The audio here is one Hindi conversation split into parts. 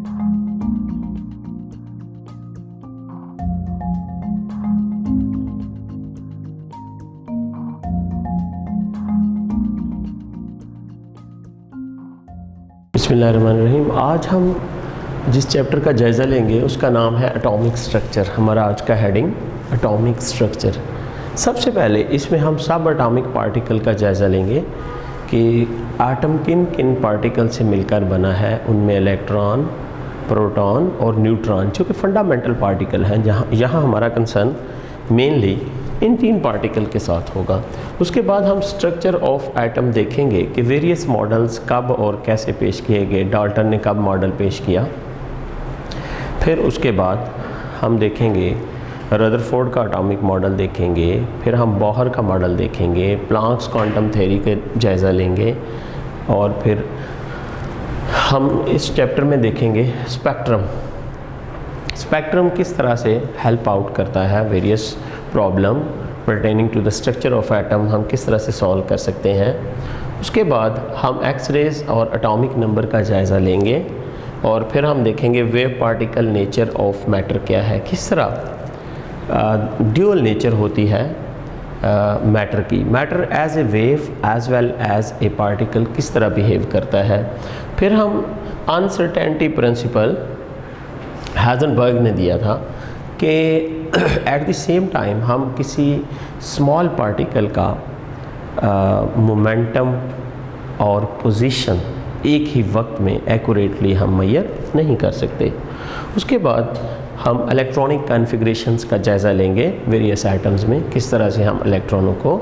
बिस्मिल्लाहिर्रहमानिर्रहीम। आज हम जिस चैप्टर का जायज़ा लेंगे उसका नाम है एटॉमिक स्ट्रक्चर। हमारा आज का हेडिंग एटॉमिक स्ट्रक्चर। सबसे पहले इसमें हम सब एटॉमिक पार्टिकल का जायज़ा लेंगे कि एटम किन किन पार्टिकल से मिलकर बना है। उनमें इलेक्ट्रॉन, प्रोटॉन और न्यूट्रॉन जो कि फंडामेंटल पार्टिकल हैं, यहाँ हमारा कंसर्न मेनली इन तीन पार्टिकल के साथ होगा। उसके बाद हम स्ट्रक्चर ऑफ एटम देखेंगे कि वेरियस मॉडल्स कब और कैसे पेश किए गए, डाल्टन ने कब मॉडल पेश किया। फिर उसके बाद हम देखेंगे रदरफोर्ड का एटॉमिक मॉडल देखेंगे, फिर हम बोहर का मॉडल देखेंगे, प्लांक्स क्वांटम थ्योरी के जायज़ा लेंगे और फिर हम इस चैप्टर में देखेंगे स्पेक्ट्रम किस तरह से हेल्प आउट करता है, various problem pertaining to the structure of atom हम किस तरह से सॉल्व कर सकते हैं। उसके बाद हम एक्स-रेज और एटॉमिक नंबर का जायज़ा लेंगे और फिर हम देखेंगे wave particle nature of matter क्या है, किस तरह ड्यूअल नेचर होती है मैटर की। Matter as a wave as well as a particle किस तरह बिहेव करता है। फिर हम अनसर्टेनिटी प्रिंसिपल हाइजेनबर्ग ने दिया था कि एट द सेम टाइम हम किसी स्मॉल पार्टिकल का मोमेंटम और पोजीशन एक ही वक्त में एक्यूरेटली हम मेजर नहीं कर सकते। उसके बाद हम इलेक्ट्रॉनिक कॉन्फ़िगरेशंस का जायज़ा लेंगे वेरियस एटम्स में, किस तरह से हम इलेक्ट्रॉनों को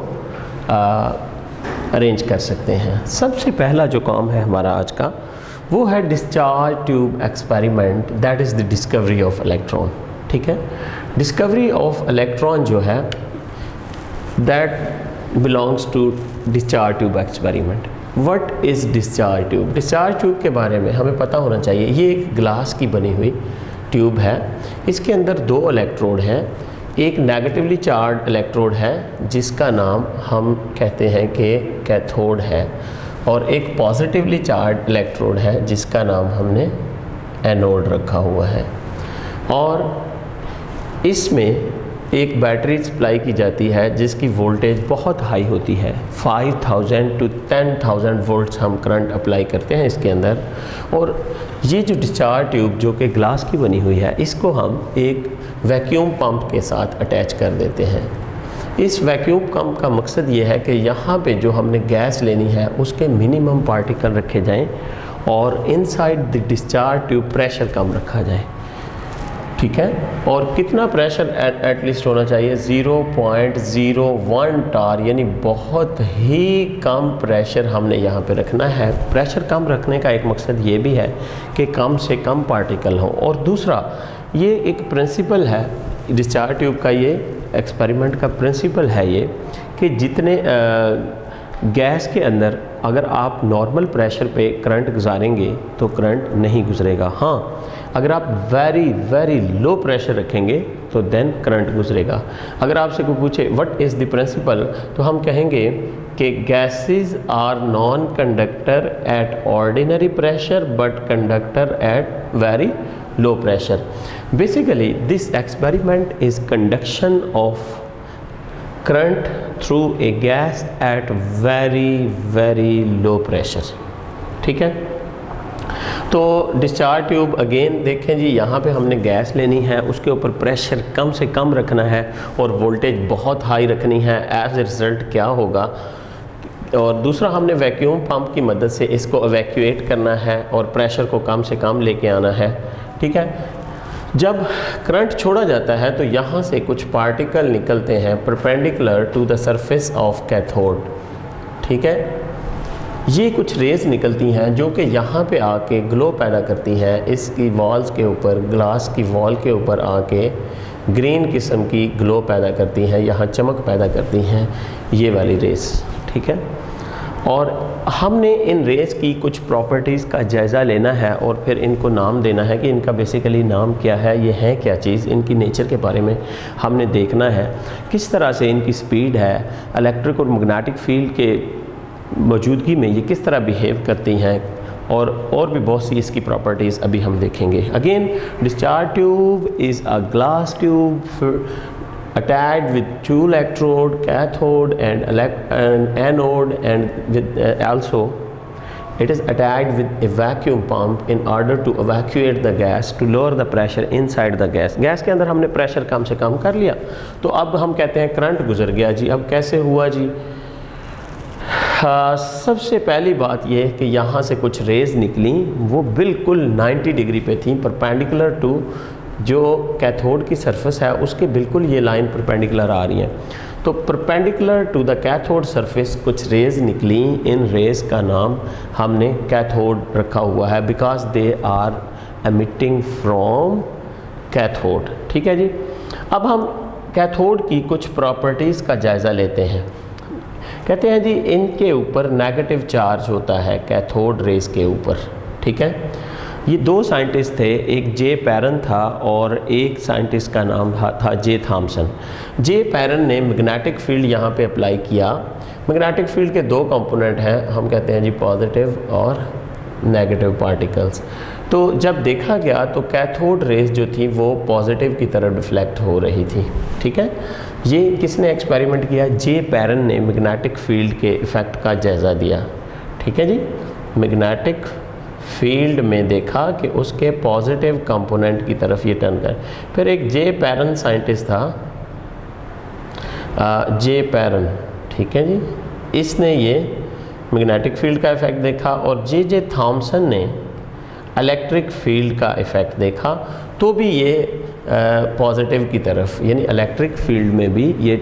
अरेंज कर सकते हैं। सबसे पहला जो काम है हमारा आज का वो है discharge tube experiment, that is the discovery of electron. ठीक है, डिस्कवरी ऑफ इलेक्ट्रॉन जो है that belongs to discharge tube experiment. What is discharge tube? Discharge tube के बारे में हमें पता होना चाहिए। ये एक ग्लास की बनी हुई ट्यूब है, इसके अंदर दो इलेक्ट्रोड हैं। एक नेगेटिवली चार्ज इलेक्ट्रोड है जिसका नाम हम कहते हैं कि कैथोड है, और एक पॉजिटिवली चार्ज इलेक्ट्रोड है जिसका नाम हमने एनोड रखा हुआ है। और इसमें एक बैटरी सप्लाई की जाती है जिसकी वोल्टेज बहुत हाई होती है, 5000 to 10,000 वोल्ट्स हम करंट अप्लाई करते हैं इसके अंदर। और ये जो डिस्चार्ज ट्यूब जो कि ग्लास की बनी हुई है, इसको हम एक वैक्यूम पंप के साथ अटैच कर देते हैं। इस वैक्यूम पंप का मकसद ये है कि यहाँ पे जो हमने गैस लेनी है उसके मिनिमम पार्टिकल रखे जाएं और inside the discharge tube pressure कम रखा जाए। ठीक है, और कितना प्रेशर एटलीस्ट होना चाहिए? 0.01 टार, यानी बहुत ही कम प्रेशर हमने यहाँ पे रखना है। प्रेशर कम रखने का एक मकसद ये भी है कि कम से कम पार्टिकल हो। और दूसरा ये एक प्रिंसिपल है डिस्चार्ज ट्यूब का, ये एक्सपेरिमेंट का प्रिंसिपल है ये कि जितने गैस के अंदर अगर आप नॉर्मल प्रेशर पे करंट गुजारेंगे तो करंट नहीं गुजरेगा। हाँ, अगर आप वेरी लो प्रेशर रखेंगे तो देन करंट गुजरेगा। अगर आपसे कोई पूछे व्हाट इज़ द प्रिंसिपल, तो हम कहेंगे कि gases are non conductor at ordinary pressure but conductor at very low pressure. Basically this experiment is conduction of current through a gas at very low pressure. ठीक है, तो डिस्चार्ज ट्यूब अगेन देखें जी, यहाँ पे हमने गैस लेनी है, उसके ऊपर प्रेशर कम से कम रखना है और वोल्टेज बहुत हाई रखनी है। एज ए रिज़ल्ट क्या होगा, और दूसरा हमने वैक्यूम पंप की मदद से इसको एवैक्यूएट करना है और प्रेशर को कम से कम लेके आना है। ठीक है, जब करंट छोड़ा जाता है तो यहाँ से कुछ पार्टिकल निकलते हैं perpendicular to the surface of cathode. ठीक है, ये कुछ रेज निकलती हैं जो कि यहाँ पे आके ग्लो पैदा करती हैं। इसकी वॉल्स के ऊपर, ग्लास की वॉल के ऊपर आके ग्रीन किस्म की ग्लो पैदा करती हैं, यहाँ चमक पैदा करती हैं ये वाली रेस। ठीक है, और हमने इन रेस की कुछ प्रॉपर्टीज़ का जायज़ा लेना है और फिर इनको नाम देना है कि इनका बेसिकली नाम क्या है, ये है क्या चीज़, इनकी नेचर के बारे में हमने देखना है, किस तरह से इनकी स्पीड है, इलेक्ट्रिक और मैग्नेटिक फील्ड के मौजूदगी में ये किस तरह बिहेव करती हैं, और भी बहुत सी इसकी प्रॉपर्टीज़ अभी हम देखेंगे। Again discharge tube is a glass tube attached with two electrode, cathode and anode, and with also it is attached with a vacuum pump in order to evacuate the gas to lower the pressure inside the gas। Gas के अंदर हमने प्रेशर कम से कम कर लिया, तो अब हम कहते हैं करंट गुजर गया जी। अब कैसे हुआ जी? सबसे पहली बात यह है कि यहाँ से कुछ रेज़ निकली, वो बिल्कुल 90 डिग्री पे थी, परपेंडिकुलर टू जो कैथोड की सरफेस है उसके बिल्कुल ये लाइन परपेंडिकुलर आ रही है। तो perpendicular to the cathode surface कुछ रेज़ निकली, इन रेज़ का नाम हमने कैथोड रखा हुआ है, because they are emitting from cathode. ठीक है जी। अब हम कैथोड की कुछ प्रॉपर्टीज़ का जायज़ा लेते हैं। कहते हैं जी इनके ऊपर नेगेटिव चार्ज होता है कैथोड रेज़ के ऊपर। ठीक है। ये दो साइंटिस्ट थे, एक जे पैरन था और एक साइंटिस्ट का नाम था जे थॉमसन। जे पैरन ने मैग्नेटिक फील्ड यहाँ पे अप्लाई किया। मैग्नेटिक फील्ड के दो कंपोनेंट हैं, हम कहते हैं जी पॉजिटिव और नेगेटिव पार्टिकल्स। तो जब देखा गया तो कैथोड रेज जो थी वो पॉजिटिव की तरफ रिफ्लेक्ट हो रही थी। ठीक है। ये किसने एक्सपेरिमेंट किया? जे पैरन ने मैग्नेटिक फील्ड के इफ़ेक्ट का जायज़ा दिया। ठीक है जी। मैग्नेटिक फील्ड में देखा कि उसके पॉजिटिव कंपोनेंट की तरफ ये टर्न कर। फिर एक जे पैरन साइंटिस्ट था, जे पैरन। ठीक है जी। इसने ये मैग्नेटिक फील्ड का इफ़ेक्ट देखा और जे थॉमसन ने इलेक्ट्रिक फील्ड का इफ़ेक्ट देखा, तो भी ये पॉजिटिव की तरफ, यानी इलेक्ट्रिक फील्ड में भी ये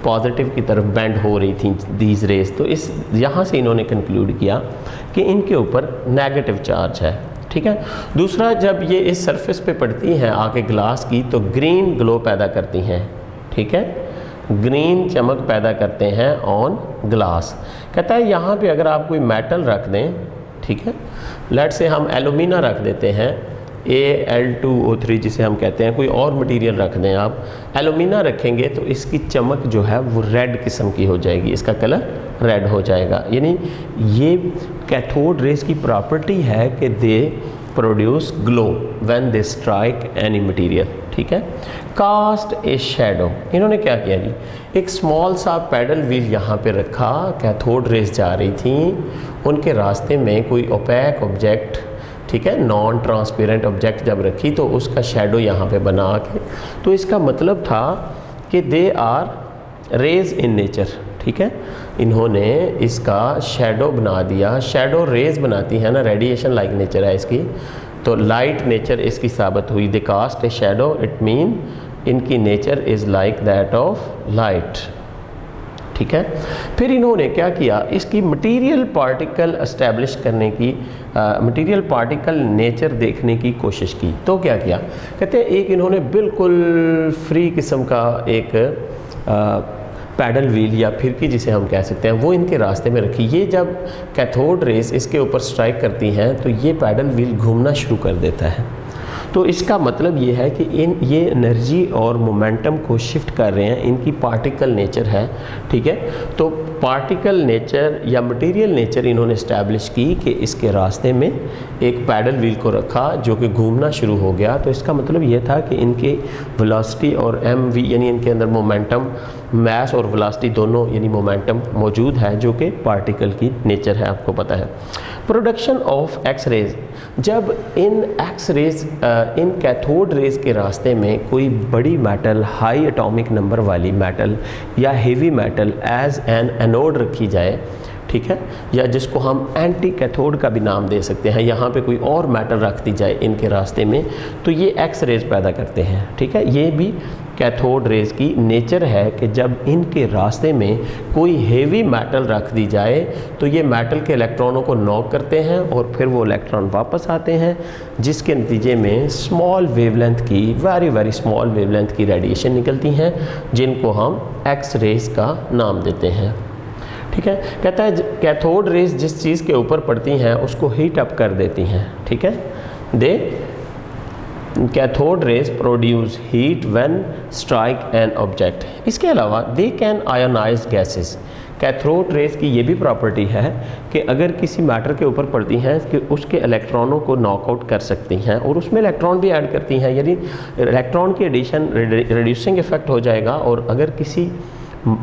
पॉजिटिव की तरफ बेंड हो रही थी दीज रेज। तो इस यहाँ से इन्होंने कंक्लूड किया कि इनके ऊपर नेगेटिव चार्ज है। ठीक है। दूसरा, जब ये इस सरफेस पे पड़ती हैं आके ग्लास की, तो ग्रीन ग्लो पैदा करती हैं। ठीक है। ग्रीन चमक पैदा करते हैं ऑन ग्लास। कहता है यहाँ पे अगर आप कोई मेटल रख दें, ठीक है, लेट से हम एलुमिना रख देते हैं, Al2O3 जिसे हम कहते हैं, कोई और मटेरियल रख दें आप, एलुमिना रखेंगे तो इसकी चमक जो है वो रेड किस्म की हो जाएगी, इसका कलर रेड हो जाएगा। यानी ये कैथोड रेज की प्रॉपर्टी है कि they produce glow when they strike any material. ठीक है। कास्ट ए शैडो, इन्होंने क्या किया जी, एक स्मॉल सा पैडल व्हील यहाँ पे रखा, कैथोड रेज जा रही थी, उनके रास्ते में कोई ओपैक ऑब्जेक्ट, ठीक है, नॉन ट्रांसपेरेंट ऑब्जेक्ट जब रखी तो उसका शेडो यहाँ पे बना के, तो इसका मतलब था कि they are rays in nature. ठीक है। इन्होंने इसका शेडो बना दिया। शेडो रेज बनाती है ना, रेडिएशन लाइक नेचर है इसकी, तो लाइट नेचर इसकी साबित हुई। They cast a shadow, it mean इनकी nature is like that of light. ठीक है। फिर इन्होंने क्या किया, इसकी मटेरियल पार्टिकल एस्टेब्लिश करने की, मटेरियल पार्टिकल नेचर देखने की कोशिश की। तो क्या किया, कहते हैं एक इन्होंने बिल्कुल फ्री किस्म का एक पैडल व्हील या फिरकी जिसे हम कह सकते हैं, वो इनके रास्ते में रखी। ये जब कैथोड रेज इसके ऊपर स्ट्राइक करती हैं तो ये पैडल व्हील घूमना शुरू कर देता है। तो इसका मतलब ये है कि ये एनर्जी और मोमेंटम को शिफ्ट कर रहे हैं, इनकी पार्टिकल नेचर है। ठीक है। तो पार्टिकल नेचर या मटेरियल नेचर इन्होंने इस्टेब्लिश की कि इसके रास्ते में एक पैडल व्हील को रखा जो कि घूमना शुरू हो गया। तो इसका मतलब ये था कि इनके वेलोसिटी और mv यानी इनके अंदर मोमेंटम, मैस और वेलोसिटी दोनों यानी मोमेंटम मौजूद है, जो कि पार्टिकल की नेचर है, आपको पता है। प्रोडक्शन ऑफ एक्स रेज, जब इन एक्स रेज इन कैथोड रेज के रास्ते में कोई बड़ी मेटल, हाई एटॉमिक नंबर वाली मेटल या heavy metal as an anode रखी जाए, ठीक है, या जिसको हम एंटी कैथोड का भी नाम दे सकते हैं, यहाँ पे कोई और मेटल रख दी जाए इनके रास्ते में, तो ये एक्स रेज पैदा करते हैं। ठीक है। ये भी कैथोड रेज की नेचर है कि जब इनके रास्ते में कोई हेवी मेटल रख दी जाए तो ये मेटल के इलेक्ट्रॉनों को नॉक करते हैं और फिर वो इलेक्ट्रॉन वापस आते हैं, जिसके नतीजे में स्मॉल वेवलेंथ की, वेरी स्मॉल वेवलेंथ की रेडिएशन निकलती हैं, जिनको हम एक्स रेज का नाम देते हैं। ठीक है। कहता है कैथोड रेज जिस चीज़ के ऊपर पड़ती हैं उसको हीट अप कर देती हैं। ठीक है। They cathode rays produce heat when strike an object. इसके अलावा they can ionize gases, cathode rays की ये भी प्रॉपर्टी है कि अगर किसी मैटर के ऊपर पड़ती हैं कि उसके इलेक्ट्रॉनों को नॉकआउट कर सकती हैं और उसमें इलेक्ट्रॉन भी ऐड करती हैं, यानी इलेक्ट्रॉन की एडिशन रिड्यूसिंग इफेक्ट हो जाएगा। और अगर किसी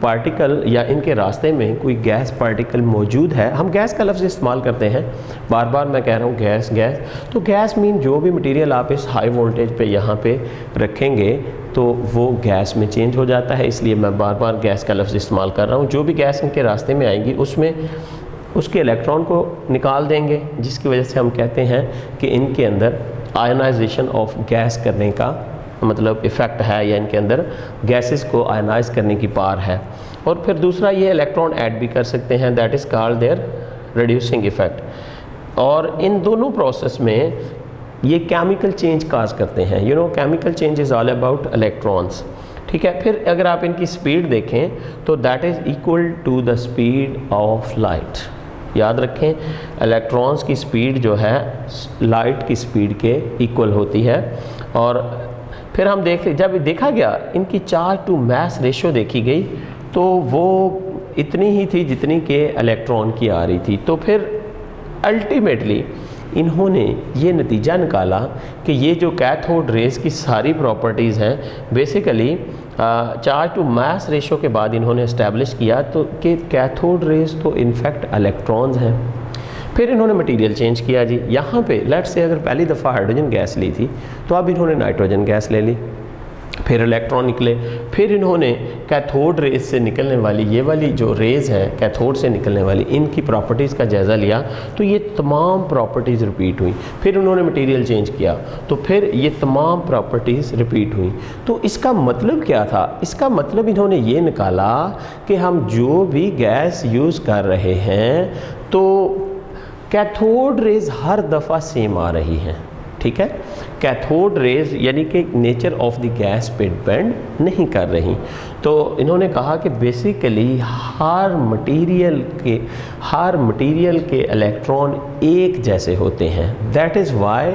पार्टिकल या इनके रास्ते में कोई गैस पार्टिकल मौजूद है, हम गैस का लफ्ज़ इस्तेमाल करते हैं, बार बार मैं कह रहा हूँ गैस गैस, तो गैस मीन जो भी मटेरियल आप इस हाई वोल्टेज पे यहाँ पे रखेंगे तो वो गैस में चेंज हो जाता है, इसलिए मैं बार बार गैस का लफ्ज़ इस्तेमाल कर रहा हूँ। जो भी गैस इनके रास्ते में आएगी उसमें उसके इलेक्ट्रॉन को निकाल देंगे, जिसकी वजह से हम कहते हैं कि इनके अंदर आयनाइजेशन ऑफ गैस करने का मतलब इफ़ेक्ट है, या इनके अंदर गैसेस को आयनाइज करने की पावर है। और फिर दूसरा ये इलेक्ट्रॉन ऐड भी कर सकते हैं, that is called their reducing effect. और इन दोनों प्रोसेस में ये केमिकल चेंज काज करते हैं। Chemical change is all about electrons, ठीक है। फिर अगर आप इनकी स्पीड देखें तो that is equal to the speed of light. याद रखें, इलेक्ट्रॉन्स की स्पीड जो है लाइट की स्पीड के इक्वल होती है। और फिर हम जब देखा गया इनकी चार्ज टू मास रेशो देखी गई तो वो इतनी ही थी जितनी के इलेक्ट्रॉन की आ रही थी। तो फिर अल्टीमेटली इन्होंने ये नतीजा निकाला कि ये जो कैथोड रेज की सारी प्रॉपर्टीज़ हैं basically charge to mass ratio के बाद इन्होंने इस्टेब्लिश किया तो कि कैथोड रेज तो इनफैक्ट इलेक्ट्रॉन्स हैं। फिर इन्होंने मटेरियल चेंज किया जी। यहाँ पे लेट्स से अगर पहली दफ़ा हाइड्रोजन गैस ली थी तो अब इन्होंने नाइट्रोजन गैस ले ली, फिर इलेक्ट्रॉन निकले। फिर इन्होंने कैथोड रेज से निकलने वाली ये वाली जो रेज है कैथोड से निकलने वाली, इनकी प्रॉपर्टीज़ का जायज़ा लिया तो ये तमाम प्रॉपर्टीज़ रिपीट हुई। फिर उन्होंने मटेरियल चेंज किया तो फिर ये तमाम प्रॉपर्टीज़ रिपीट हुई। तो इसका मतलब क्या था? इसका मतलब इन्होंने ये निकाला कि हम जो भी गैस यूज़ कर रहे हैं तो कैथोड रेज हर दफ़ा सेम आ रही हैं, ठीक है। कैथोड रेज यानी कि नेचर ऑफ द गैस पे डिपेंड नहीं कर रही। तो इन्होंने कहा कि बेसिकली हर मटेरियल के इलेक्ट्रॉन एक जैसे होते हैं। दैट इज़ वाई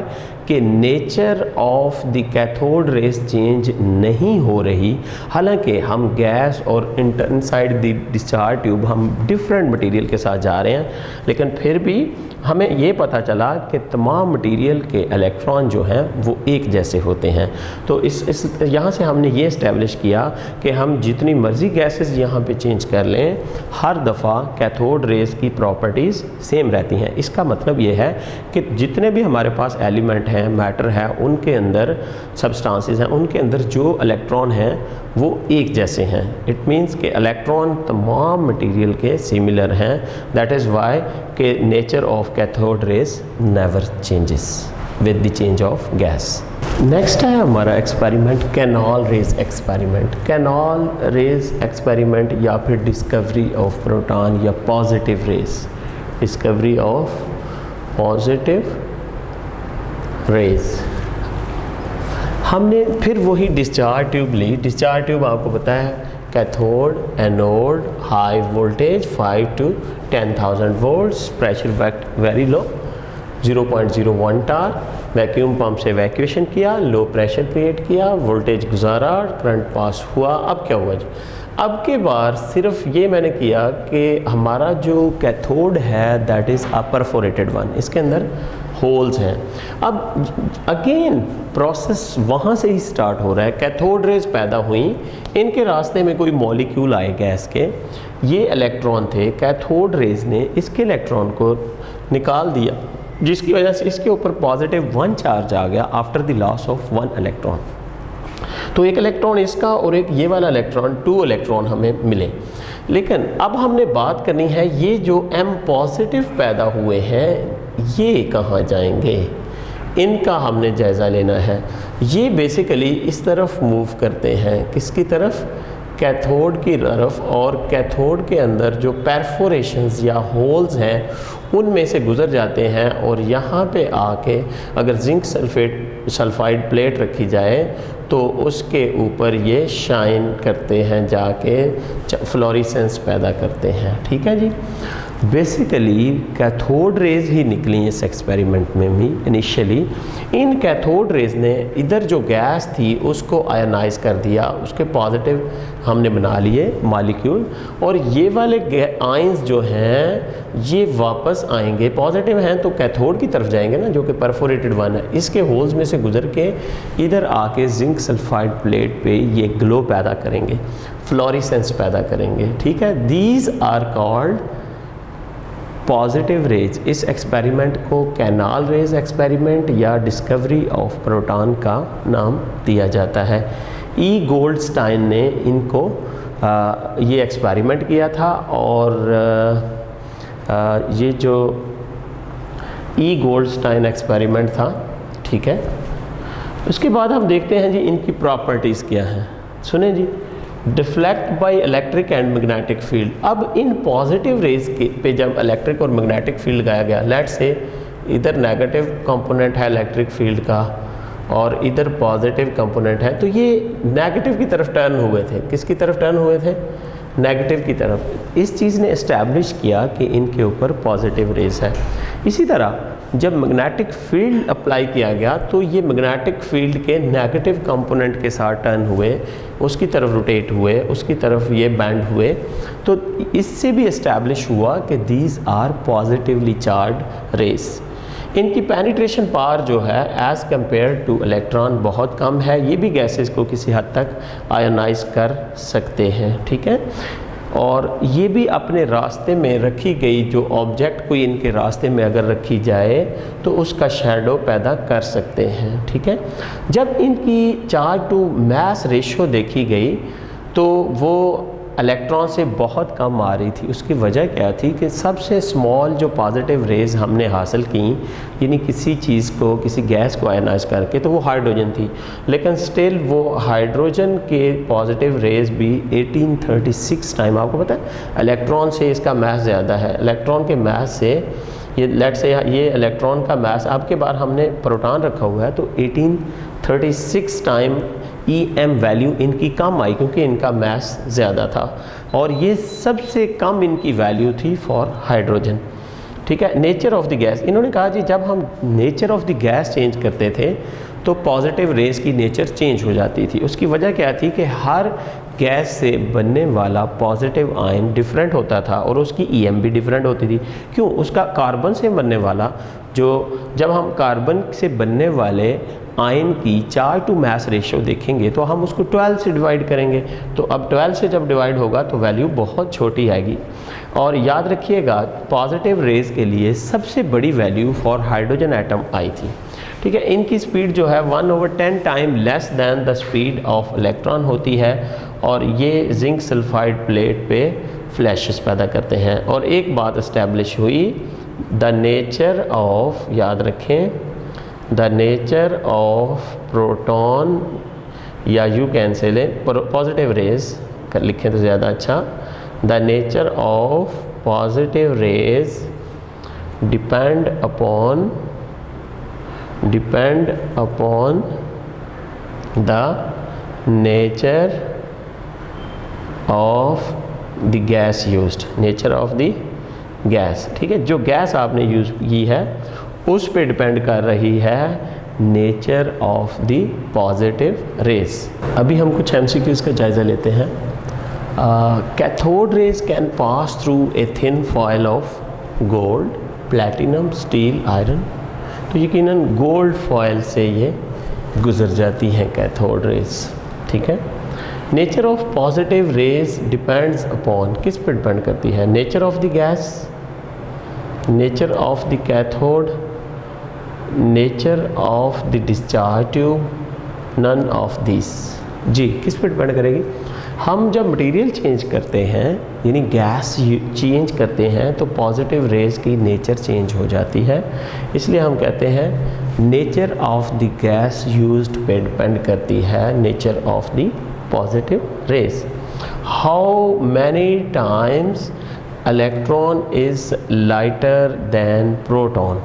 कि nature of the cathode rays change नहीं हो रही। हालांकि हम गैस और इनसाइड द डिस्चार्ज ट्यूब हम डिफरेंट मटेरियल के साथ जा रहे हैं, लेकिन फिर भी हमें ये पता चला कि तमाम मटेरियल के इलेक्ट्रॉन जो हैं वो एक जैसे होते हैं। तो इस यहाँ से हमने ये इस्टेब्लिश किया कि हम जितनी मर्ज़ी गैसेस यहाँ पे चेंज कर लें, हर दफ़ा कैथोड रेज की प्रॉपर्टीज़ सेम रहती हैं। इसका मतलब ये है कि जितने भी हमारे पास एलिमेंट हैं, मैटर है, उनके अंदर सब्सटेंसेस हैं, उनके अंदर जो इलेक्ट्रॉन हैं वो एक जैसे हैं। इट मीन्स कि इलेक्ट्रॉन तमाम मटेरियल के सिमिलर हैं। दैट इज़ वाई कि nature of cathode rays never changes with the change of gas. Next है हमारा experiment canal rays experiment. Canal rays experiment या फिर डिस्कवरी ऑफ प्रोटॉन या positive rays, discovery of positive rays. हमने फिर वही डिस्चार्ज ट्यूब ली। डिस्चार्ज ट्यूब आपको पता है cathode, anode, high voltage 5 to 10,000 volts, pressure very low 0.01 tar. Vacuum pump से वैक्यूएशन किया, लो प्रेशर क्रिएट किया, वोल्टेज गुजारा, करंट पास हुआ। अब क्या हुआ जी? अब के बार सिर्फ ये मैंने किया कि हमारा जो कैथोड है that is a perforated one, इसके अंदर होल्स हैं। अब अगेन प्रोसेस वहाँ से ही स्टार्ट हो रहा है। कैथोड रेज पैदा हुई, इनके रास्ते में कोई मॉलिक्यूल आए गैस के, ये इलेक्ट्रॉन थे, कैथोड रेज ने इसके इलेक्ट्रॉन को निकाल दिया, जिसकी वजह से इसके ऊपर +1 चार्ज आ गया after the loss of 1 electron. तो एक इलेक्ट्रॉन इसका और एक ये वाला इलेक्ट्रॉन, 2 इलेक्ट्रॉन हमें मिले। लेकिन अब हमने बात करनी है ये जो M पॉजिटिव पैदा हुए हैं ये कहाँ जाएंगे, इनका हमने जायज़ा लेना है। ये बेसिकली इस तरफ मूव करते हैं, किसकी तरफ? कैथोड की तरफ। और कैथोड के अंदर जो परफोरेशंस या होल्स हैं उनमें से गुज़र जाते हैं और यहाँ पे आके अगर जिंक सल्फाइड प्लेट रखी जाए तो उसके ऊपर ये शाइन करते हैं, जाके फ्लोरेसेंस पैदा करते हैं। ठीक है जी। बेसिकली कैथोड रेज ही निकली इस एक्सपेरिमेंट में भी इनिशियली। इन कैथोड रेज ने इधर जो गैस थी उसको आयनाइज कर दिया, उसके पॉजिटिव हमने बना लिए मॉलिक्यूल, और ये वाले आयंस जो हैं ये वापस आएंगे, पॉजिटिव हैं तो कैथोड की तरफ जाएंगे ना, जो कि परफोरेटेड वन है, इसके होल्स में से गुजर के इधर आके जिंक सल्फाइड प्लेट पे ये ग्लो पैदा करेंगे, फ्लोरिसेंस पैदा करेंगे। ठीक है, these are called positive rays. इस एक्सपेरिमेंट को कैनाल रेज एक्सपेरिमेंट या डिस्कवरी ऑफ प्रोटॉन का नाम दिया जाता है। ई गोल्डस्टाइन ने इनको ये एक्सपेरिमेंट किया था, और ये जो ई गोल्डस्टाइन एक्सपेरिमेंट था, ठीक है। उसके बाद हम देखते हैं जी इनकी प्रॉपर्टीज़ क्या हैं। सुने जी, deflect by electric and magnetic field. अब इन पॉजिटिव रेज के पे जब इलेक्ट्रिक और मैग्नेटिक फील्ड लगाया गया, लेट्स से इधर नेगेटिव कंपोनेंट है इलेक्ट्रिक फील्ड का और इधर पॉजिटिव कंपोनेंट है, तो ये नेगेटिव की तरफ टर्न हुए थे। किसकी तरफ टर्न हुए थे? नेगेटिव की तरफ। इस चीज़ ने इस्टेब्लिश किया कि इनके ऊपर पॉजिटिव रेज है। इसी तरह जब मैग्नेटिक फील्ड अप्लाई किया गया तो ये मैग्नेटिक फील्ड के नेगेटिव कंपोनेंट के साथ टर्न हुए, उसकी तरफ रोटेट हुए, उसकी तरफ ये बैंड हुए, तो इससे भी इस्टेब्लिश हुआ कि these are positively charged rays. इनकी पेनिट्रेशन पावर जो है एज़ कम्पेयर टू इलेक्ट्रॉन बहुत कम है। ये भी गैसेस को किसी हद तक आयोनाइज कर सकते हैं, ठीक है। और ये भी अपने रास्ते में रखी गई जो ऑब्जेक्ट कोई इनके रास्ते में अगर रखी जाए तो उसका शैडो पैदा कर सकते हैं, ठीक है। जब इनकी चार्ज टू मास रेशियो देखी गई तो वो इलेक्ट्रॉन से बहुत कम आ रही थी। उसकी वजह क्या थी कि सबसे स्मॉल जो पॉजिटिव रेज हमने हासिल की, यानी किसी चीज़ को, किसी गैस को आयनाइज करके, तो वो हाइड्रोजन थी, लेकिन स्टिल वो हाइड्रोजन के पॉजिटिव रेज भी 1836 टाइम, आपको पता है इलेक्ट्रॉन से इसका मास ज़्यादा है। इलेक्ट्रॉन के मास से ये लेट से ये इलेक्ट्रॉन का मास, आपके बार हमने प्रोटॉन रखा हुआ है, तो 1836 टाइम EM वैल्यू इनकी कम आई क्योंकि इनका मास ज़्यादा था, और ये सबसे कम इनकी वैल्यू थी फॉर हाइड्रोजन, ठीक है। नेचर ऑफ द गैस, इन्होंने कहा जी जब हम nature of the gas change करते थे तो पॉजिटिव रेज की नेचर चेंज हो जाती थी। उसकी वजह क्या थी कि हर गैस से बनने वाला पॉजिटिव आयन डिफरेंट होता था और उसकी EM भी डिफरेंट होती थी। क्यों? उसका कार्बन से बनने वाला जब हम कार्बन से बनने वाले आयन की चार्ज टू मास रेशियो देखेंगे तो हम उसको 12 से डिवाइड करेंगे, तो अब 12 से जब डिवाइड होगा तो वैल्यू बहुत छोटी आएगी। और याद रखिएगा पॉजिटिव रेज के लिए सबसे बड़ी value for hydrogen atom I थी, ठीक है। इनकी स्पीड जो है 1/10 time less than the speed of electron होती है, और ये जिंक सल्फाइड प्लेट पे फ्लैशेस पैदा करते हैं। और एक बात इस्टेब्लिश हुई, द नेचर ऑफ, याद रखें, द नेचर ऑफ प्रोटॉन, या यू कैन से ले पॉजिटिव रेज कर लिखें तो ज़्यादा अच्छा, the nature of positive raise depend upon the nature of the gas used, nature of the gas, ठीक है। जो गैस आपने यूज़ की है उस पे डिपेंड कर रही है nature of the positive raise. अभी हम कुछ MCQs का जायज़ा लेते हैं। Cathode rays can pass through a thin foil of gold, platinum, steel, iron, तो यकीनन गोल्ड फॉयल से ये गुजर जाती हैं कैथोड रेज, ठीक है। Nature of positive rays depends upon, किस पर डिपेंड करती है? Nature of the gas, nature of the cathode, nature of the discharge tube, none of this. जी, किस पर डिपेंड करेगी? हम जब मटेरियल चेंज करते हैं, यानी गैस चेंज करते हैं, तो पॉजिटिव रेज की नेचर चेंज हो जाती है। इसलिए हम कहते हैं nature of the gas used पे डिपेंड करती है nature of the positive raise. How many times electron is lighter then proton,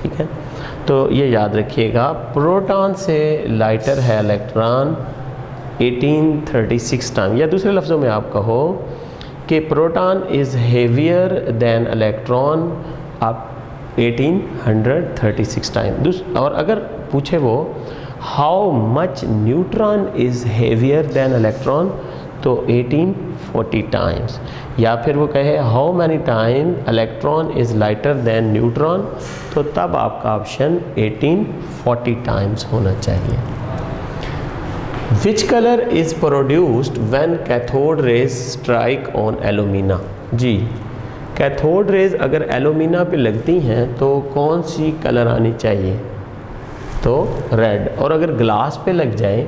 ठीक है। तो ये याद रखिएगा, प्रोटॉन से लाइटर है इलेक्ट्रॉन 1836 टाइम, या दूसरे लफ्ज़ों में आप कहो कि proton is heavier than electron up 1836 time. और अगर पूछे वो how much neutron is heavier than electron तो 1840 टाइम्स, या फिर वो कहे how many time electron is lighter than neutron तो तब आपका ऑप्शन 1840 टाइम्स होना चाहिए। Which colour is produced when cathode rays strike on alumina? जी, कैथोड रेज अगर एलुमिना पे लगती हैं तो कौन सी कलर आनी चाहिए? तो रेड। और अगर ग्लास पे लग जाए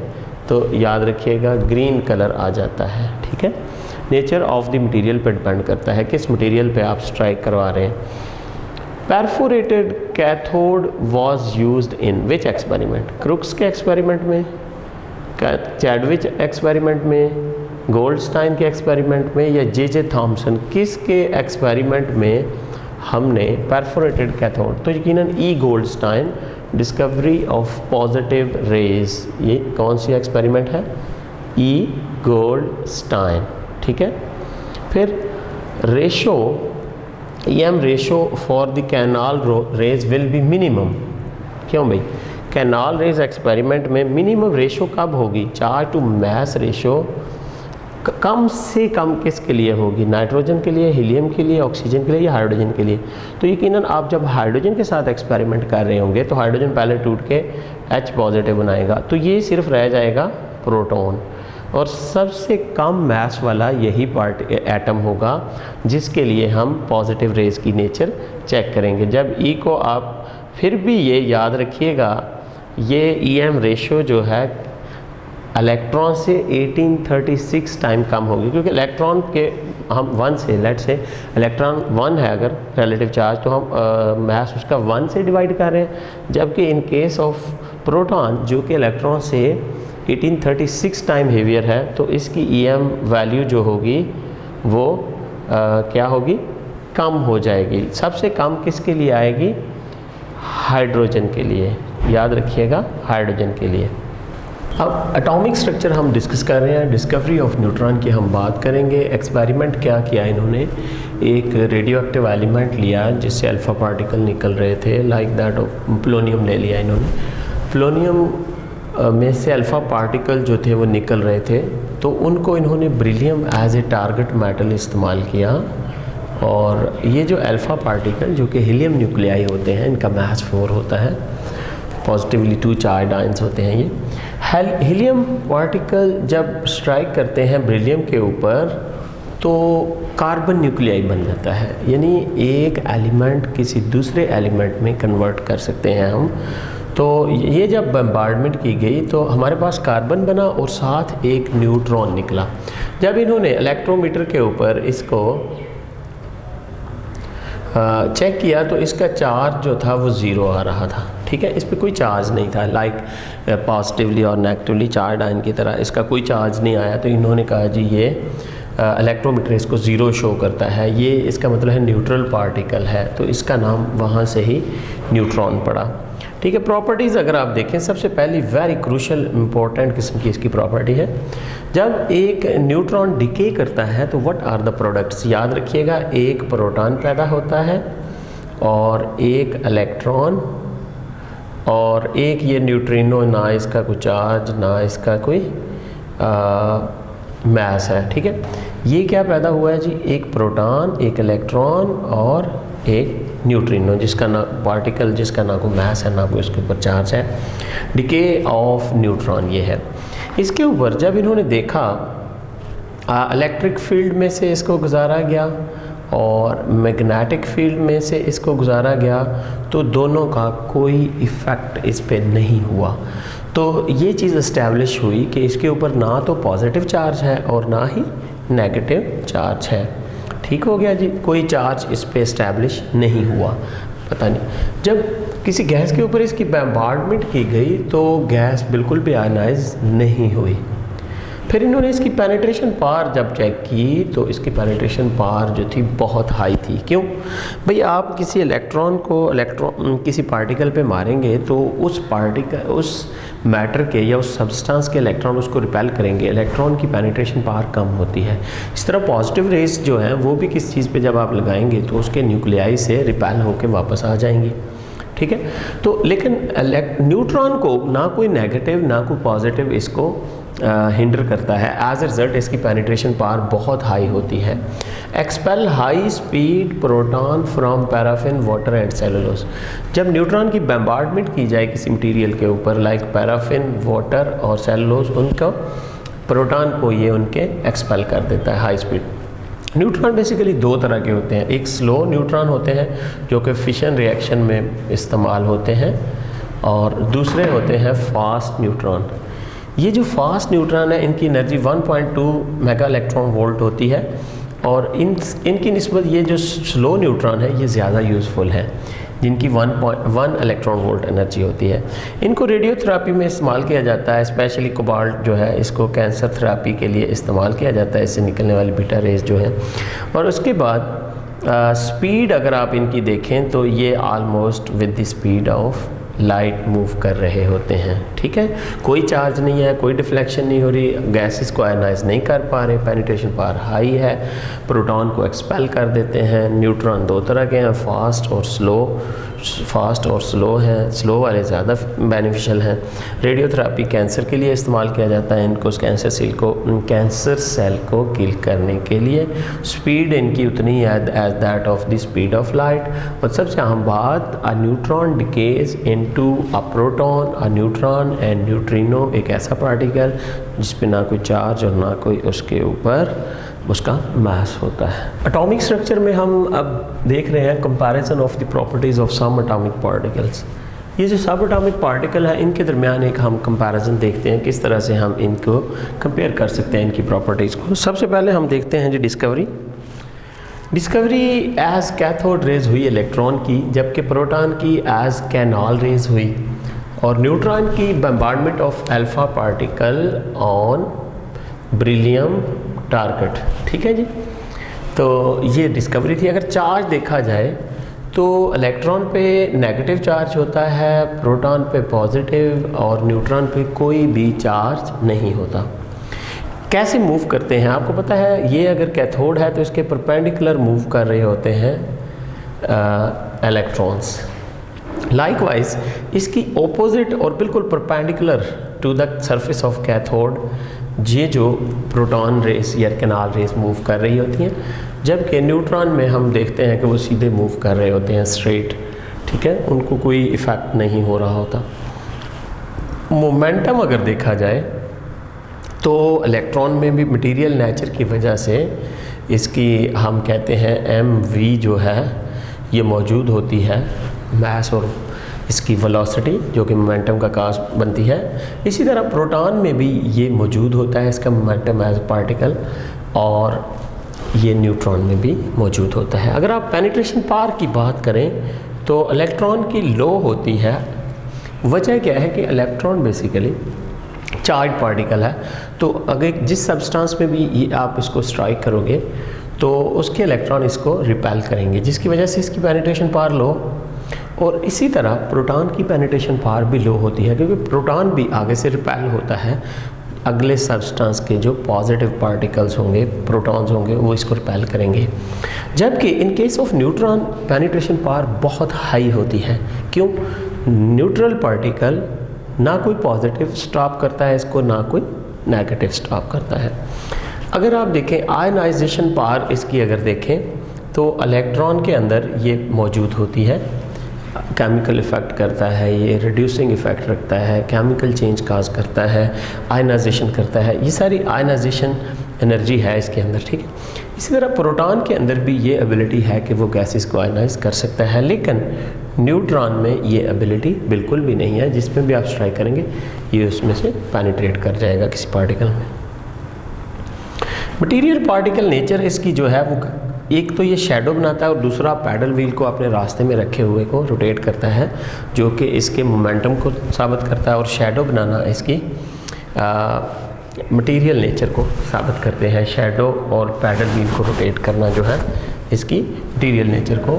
तो याद रखिएगा ग्रीन कलर आ जाता है। ठीक है, नेचर ऑफ द मटेरियल पे डिपेंड करता है किस मटेरियल पे आप स्ट्राइक करवा रहे हैं। Perforated cathode was used in which experiment? Crookes के एक्सपेरिमेंट में, चैडविच एक्सपेरिमेंट में, गोल्डस्टाइन के एक्सपेरिमेंट में, या जे थॉमसन किसके एक्सपेरिमेंट में हमने परफोरेटेड कैथोड? तो यकीनन E Goldstein, discovery of positive rays, ये कौन सी एक्सपेरिमेंट है? E Goldstein. ठीक है, फिर ratio EM ratio for the canal rays will be minimum. क्यों भाई? कैनाल रेज एक्सपेरिमेंट में मिनिमम रेशो कब होगी? चार्ज टू मास रेशो कम से कम किसके लिए होगी? नाइट्रोजन के लिए, हीलियम के लिए, ऑक्सीजन के लिए या हाइड्रोजन के लिए? तो यकीनन आप जब हाइड्रोजन के साथ एक्सपेरिमेंट कर रहे होंगे तो हाइड्रोजन पहले टूट के H पॉजिटिव बनाएगा, तो ये सिर्फ रह जाएगा प्रोटॉन, और सबसे कम मास वाला यही पार्ट एटम होगा जिसके लिए हम पॉजिटिव रेज की नेचर चेक करेंगे। जब E को आप फिर भी ये याद रखिएगा, ये EM रेशो जो है इलेक्ट्रॉन से 1836 टाइम कम होगी, क्योंकि इलेक्ट्रॉन के हम 1 से, लेट से इलेक्ट्रॉन 1 है अगर रिलेटिव चार्ज, तो हम मास उसका 1 से डिवाइड कर रहे हैं, जबकि इन केस ऑफ प्रोटॉन जो कि इलेक्ट्रॉन से 1836 टाइम हेवियर है, तो इसकी EM वैल्यू जो होगी वो क्या होगी? कम हो जाएगी। सबसे कम किसके लिए आएगी? हाइड्रोजन के लिए, याद रखिएगा हाइड्रोजन के लिए। अब एटॉमिक स्ट्रक्चर हम डिस्कस कर रहे हैं, डिस्कवरी ऑफ न्यूट्रॉन की हम बात करेंगे। एक्सपेरिमेंट क्या किया इन्होंने? एक रेडियो एक्टिव एलिमेंट लिया जिससे अल्फ़ा पार्टिकल निकल रहे थे, लाइक दैट ऑफ प्लोनियम ले लिया इन्होंने। प्लोनियम में से अल्फ़ा पार्टिकल जो थे वो निकल रहे थे, तो उनको इन्होंने beryllium as a target metal इस्तेमाल किया, और ये जो अल्फ़ा पार्टिकल जो कि हीलियम न्यूक्लियाई होते हैं, इनका मास 4 होता है, पॉजिटिवली 2 चार्ज आयंस होते हैं ये। हीलियम पार्टिकल जब स्ट्राइक करते हैं ब्रिलियम के ऊपर तो कार्बन न्यूक्लियाई बन जाता है, यानी एक एलिमेंट किसी दूसरे एलिमेंट में कन्वर्ट कर सकते हैं हम। तो ये जब बम्बार्डमेंट की गई तो हमारे पास कार्बन बना और साथ एक न्यूट्रॉन निकला। जब इन्होंने इलेक्ट्रोमीटर के ऊपर इसको चेक किया तो इसका चार्ज जो था वो 0 आ रहा था। ठीक है, इस पर कोई चार्ज नहीं था, लाइक पॉजिटिवली और नेगेटिवली चार्ज आयन की तरह इसका कोई चार्ज नहीं आया। तो इन्होंने कहा जी ये इलेक्ट्रोमीटर इसको 0 शो करता है, ये इसका मतलब है न्यूट्रल पार्टिकल है, तो इसका नाम वहाँ से ही न्यूट्रॉन पड़ा। ठीक है, प्रॉपर्टीज़ अगर आप देखें, सबसे पहली वेरी क्रूशल इंपॉर्टेंट किस्म की इसकी प्रॉपर्टी है, जब एक न्यूट्रॉन डिके करता है तो व्हाट आर द प्रोडक्ट्स? याद रखिएगा, एक प्रोटॉन पैदा होता है और एक इलेक्ट्रॉन और एक ये न्यूट्रिनो, ना इसका कोई चार्ज ना इसका कोई मास है। ठीक है, ये क्या पैदा हुआ है जी? एक प्रोटॉन, एक इलेक्ट्रॉन और एक न्यूट्रिनो, जिसका ना पार्टिकल, जिसका ना कोई मास है ना कोई उसके ऊपर चार्ज है। डिके ऑफ न्यूट्रॉन ये है। इसके ऊपर जब इन्होंने देखा इलेक्ट्रिक फील्ड में से इसको गुजारा गया और मैग्नेटिक फील्ड में से इसको गुजारा गया, तो दोनों का कोई इफ़ेक्ट इस पे नहीं हुआ। तो ये चीज़ इस्टेब्लिश हुई कि इसके ऊपर ना तो पॉजिटिव चार्ज है और ना ही नेगेटिव चार्ज है। ठीक हो गया जी, कोई चार्ज इस पे इस्टेब्लिश नहीं हुआ। पता नहीं, जब किसी गैस के ऊपर इसकी बम्बार्डमेंट की गई तो गैस बिल्कुल भी आयनाइज नहीं हुई। फिर इन्होंने इसकी पेनिट्रेशन पावर जब चेक की तो इसकी पेनिट्रेशन पावर जो थी बहुत हाई थी। क्यों भाई, आप किसी इलेक्ट्रॉन को किसी पार्टिकल पे मारेंगे तो उस मैटर के या उस सब्सटेंस के इलेक्ट्रॉन उसको रिपेल करेंगे, इलेक्ट्रॉन की पेनिट्रेशन पावर कम होती है। इस तरह पॉजिटिव रेस जो हैं वो भी किस चीज़ पे जब आप लगाएंगे तो उसके न्यूक्लियाई से रिपेल होकर वापस आ जाएंगी, ठीक है। तो लेकिन न्यूट्रॉन को ना कोई नेगेटिव ना कोई पॉजिटिव इसको हिंडर करता है। एज ए रिजल्ट इसकी पेनिट्रेशन पावर बहुत हाई होती है। Expel high speed proton from paraffin water and cellulose. जब न्यूट्रॉन की बम्बार्डमेंट की जाए किसी मटेरियल के ऊपर लाइक पैराफिन वाटर और सेलुलोज, उनका प्रोटॉन को ये उनके एक्सपेल कर देता है हाई स्पीड। न्यूट्रॉन बेसिकली दो तरह के होते हैं, एक स्लो न्यूट्रॉन होते हैं जो कि फिशन रिएक्शन में इस्तेमाल होते हैं, और दूसरे होते हैं फास्ट न्यूट्रॉन। ये जो फास्ट न्यूट्रॉन है इनकी एनर्जी 1.2 मेगा इलेक्ट्रॉन वोल्ट होती है, और इनकी निस्बत ये जो स्लो न्यूट्रॉन है ये ज़्यादा यूज़फुल है, जिनकी 1.1 इलेक्ट्रॉन वोल्ट एनर्जी होती है। इनको रेडियोथेरेपी में इस्तेमाल किया जाता है, स्पेशली कोबाल्ट जो है इसको कैंसर थेरेपी के लिए इस्तेमाल किया जाता है, इससे निकलने वाली बीटा रेज जो है। और उसके बाद स्पीड अगर आप इनकी देखें तो ये almost with the speed of light move कर रहे होते हैं, ठीक है। कोई चार्ज नहीं है, कोई डिफ्लेक्शन नहीं हो रही, गैसेस को आयनाइज नहीं कर पा रहे, पेनिट्रेशन पावर हाई है, प्रोटॉन को एक्सपेल कर देते हैं। न्यूट्रॉन दो तरह के हैं, फास्ट और स्लो हैं, स्लो वाले ज़्यादा बेनिफिशियल हैं। रेडियोथेरेपी कैंसर के लिए इस्तेमाल किया जाता है, इनको कैंसर सेल को किल करने के लिए। स्पीड इनकी उतनी है as that of the speed of light. और सबसे अहम बात, a neutron decays into a proton, a neutron and neutrino, एक ऐसा पार्टिकल जिस पे ना कोई चार्ज और ना कोई उसके ऊपर उसका मास होता है। एटॉमिक स्ट्रक्चर में हम अब देख रहे हैं comparison of the properties of some atomic particles. ये जो सब एटॉमिक पार्टिकल है इनके दरमियान एक हम कंपैरिजन देखते हैं, किस तरह से हम इनको कंपेयर कर सकते हैं इनकी प्रॉपर्टीज़ को। सबसे पहले हम देखते हैं जी डिस्कवरी एज कैथोड रेज हुई इलेक्ट्रॉन की, जबकि प्रोटॉन की एज कैनाल रेज हुई, और न्यूट्रॉन की bombardment of alpha particle on beryllium target, ठीक है जी। तो ये डिस्कवरी थी। अगर चार्ज देखा जाए तो इलेक्ट्रॉन पे नेगेटिव चार्ज होता है, प्रोटॉन पे पॉजिटिव, और न्यूट्रॉन पे कोई भी चार्ज नहीं होता। कैसे मूव करते हैं आपको पता है, ये अगर कैथोड है तो इसके परपेंडिकुलर मूव कर रहे होते हैं इलेक्ट्रॉन्स। लाइकवाइज इसकी ऑपोजिट और बिल्कुल perpendicular to the surface of cathode ये जो प्रोटॉन रेस या कैनाल रेस मूव कर रही होती हैं, जबकि न्यूट्रॉन में हम देखते हैं कि वो सीधे मूव कर रहे होते हैं स्ट्रेट, ठीक है, उनको कोई इफ़ेक्ट नहीं हो रहा होता। मोमेंटम अगर देखा जाए तो इलेक्ट्रॉन में भी मटेरियल नेचर की वजह से इसकी हम कहते हैं mv जो है ये मौजूद होती है, मास और इसकी वेलोसिटी जो कि मोमेंटम का काज बनती है। इसी तरह प्रोटॉन में भी ये मौजूद होता है, इसका मोमेंटम एज पार्टिकल, और ये न्यूट्रॉन में भी मौजूद होता है। अगर आप पेनिट्रेशन पावर की बात करें तो इलेक्ट्रॉन की लो होती है। वजह क्या है कि इलेक्ट्रॉन बेसिकली चार्ज पार्टिकल है, तो अगर जिस सब्सटेंस में भी आप इसको स्ट्राइक करोगे तो उसके इलेक्ट्रॉन इसको रिपेल करेंगे, जिसकी वजह से इसकी पेनिट्रेशन पावर लो। और इसी तरह प्रोटॉन की पेनिट्रेशन पावर भी लो होती है, क्योंकि प्रोटॉन भी आगे से रिपेल होता है, अगले सब्सटेंस के जो पॉजिटिव पार्टिकल्स होंगे, प्रोटॉन्स होंगे, वो इसको रिपेल करेंगे। जबकि in case of neutron penetration power बहुत हाई होती है। क्यों? न्यूट्रल पार्टिकल ना कोई पॉजिटिव स्टॉप करता है इसको, ना कोई नेगेटिव स्टॉप करता है। अगर आप देखें आयनाइजेशन पावर इसकी अगर देखें तो इलेक्ट्रॉन के अंदर ये मौजूद होती है, केमिकल इफ़ेक्ट करता है, ये रिड्यूसिंग इफ़ेक्ट रखता है, केमिकल चेंज काज करता है, आयनाइजेशन करता है, ये सारी आयनाइजेशन एनर्जी है इसके अंदर, ठीक है। इसी तरह प्रोटॉन के अंदर भी ये एबिलिटी है कि वो गैसेस को आयनाइज कर सकता है, लेकिन न्यूट्रॉन में ये एबिलिटी बिल्कुल भी नहीं है। जिसमें भी आप स्ट्राइक करेंगे ये उसमें से पेनिट्रेट कर जाएगा किसी पार्टिकल में। मटीरियल पार्टिकल नेचर इसकी जो है वो एक तो ये शेडो बनाता है, और दूसरा पैडल व्हील को अपने रास्ते में रखे हुए को रोटेट करता है, जो कि इसके मोमेंटम को साबित करता है। और शेडो बनाना इसकी मटेरियल नेचर को साबित करते हैं। शैडो और पैडल व्हील को रोटेट करना जो है इसकी मटेरियल नेचर को